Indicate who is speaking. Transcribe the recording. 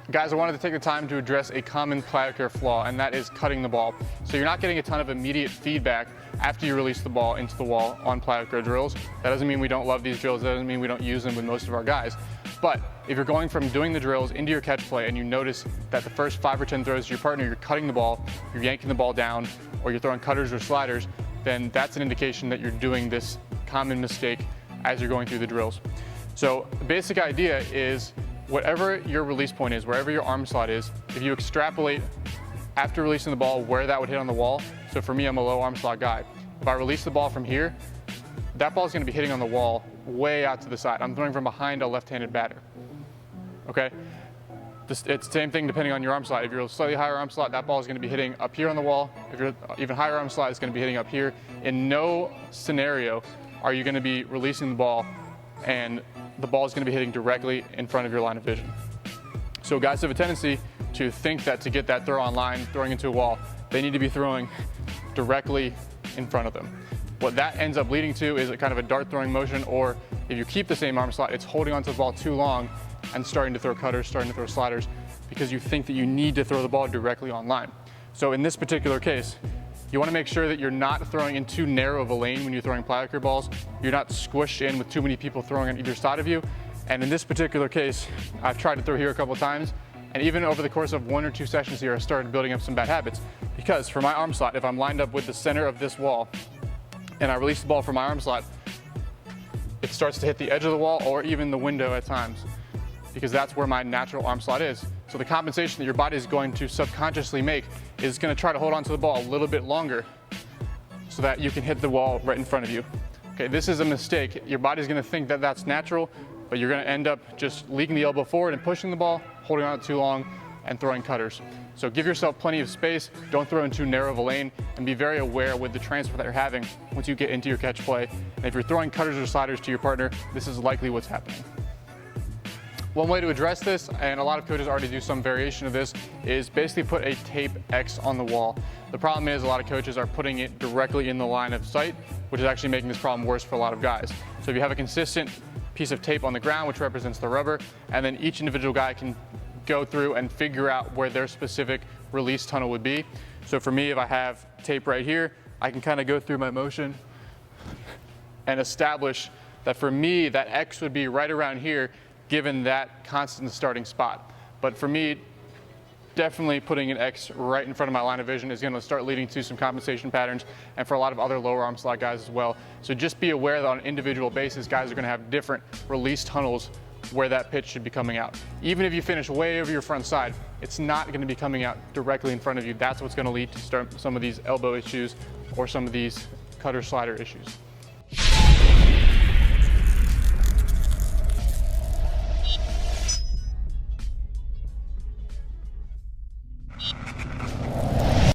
Speaker 1: Guys, I wanted to take the time to address a common Plyocare flaw, and that is cutting the ball. So you're not getting a ton of immediate feedback after you release the ball into the wall on Plyocare drills. That doesn't mean we don't love these drills, that doesn't mean we don't use them with most of our guys. But if you're going from doing the drills into your catch play and you notice that the first 5 or 10 throws to your partner, you're cutting the ball, you're yanking the ball down, or you're throwing cutters or sliders, then that's an indication that you're doing this common mistake as you're going through the drills. So the basic idea is whatever your release point is, wherever your arm slot is, if you extrapolate after releasing the ball where that would hit on the wall. So for me, I'm a low arm slot guy. If I release the ball from here, that ball is going to be hitting on the wall way out to the side. I'm throwing from behind a left-handed batter. Okay? It's the same thing depending on your arm slot. If you're a slightly higher arm slot, that ball is going to be hitting up here on the wall. If you're even higher arm slot, it's going to be hitting up here. In no scenario are you going to be releasing the ball and the ball is going to be hitting directly in front of your line of vision. So guys have a tendency to think that to get that throw on line, throwing into a wall, they need to be throwing directly in front of them. What that ends up leading to is a kind of a dart throwing motion, or if you keep the same arm slot, it's holding onto the ball too long and starting to throw cutters, starting to throw sliders, because you think that you need to throw the ball directly on line. So in this particular case, you want to make sure that you're not throwing in too narrow of a lane when you're throwing Plyocare balls. You're not squished in with too many people throwing on either side of you. And in this particular case, I've tried to throw here a couple of times, and even over the course of 1 or 2 sessions here, I started building up some bad habits. Because for my arm slot, if I'm lined up with the center of this wall and I release the ball from my arm slot, it starts to hit the edge of the wall or even the window at times, because that's where my natural arm slot is. So the compensation that your body is going to subconsciously make is going to try to hold on to the ball a little bit longer so that you can hit the wall right in front of you. Okay, this is a mistake. Your body's going to think that that's natural, but you're going to end up just leaking the elbow forward and pushing the ball, holding on it too long, and throwing cutters. So give yourself plenty of space, don't throw in too narrow of a lane, and be very aware with the transfer that you're having once you get into your catch play. And if you're throwing cutters or sliders to your partner, this is likely what's happening. One way to address this, and a lot of coaches already do some variation of this, is basically put a tape X on the wall. The problem is a lot of coaches are putting it directly in the line of sight, which is actually making this problem worse for a lot of guys. So if you have a consistent piece of tape on the ground, which represents the rubber, and then each individual guy can go through and figure out where their specific release tunnel would be. So for me, if I have tape right here, I can kind of go through my motion and establish that for me, that X would be right around here, given that constant starting spot. But for me, definitely putting an X right in front of my line of vision is going to start leading to some compensation patterns, and for a lot of other lower arm slot guys as well. So just be aware that on an individual basis, guys are going to have different release tunnels where that pitch should be coming out. Even if you finish way over your front side, it's not going to be coming out directly in front of you. That's what's going to lead to some of these elbow issues or some of these cutter slider issues.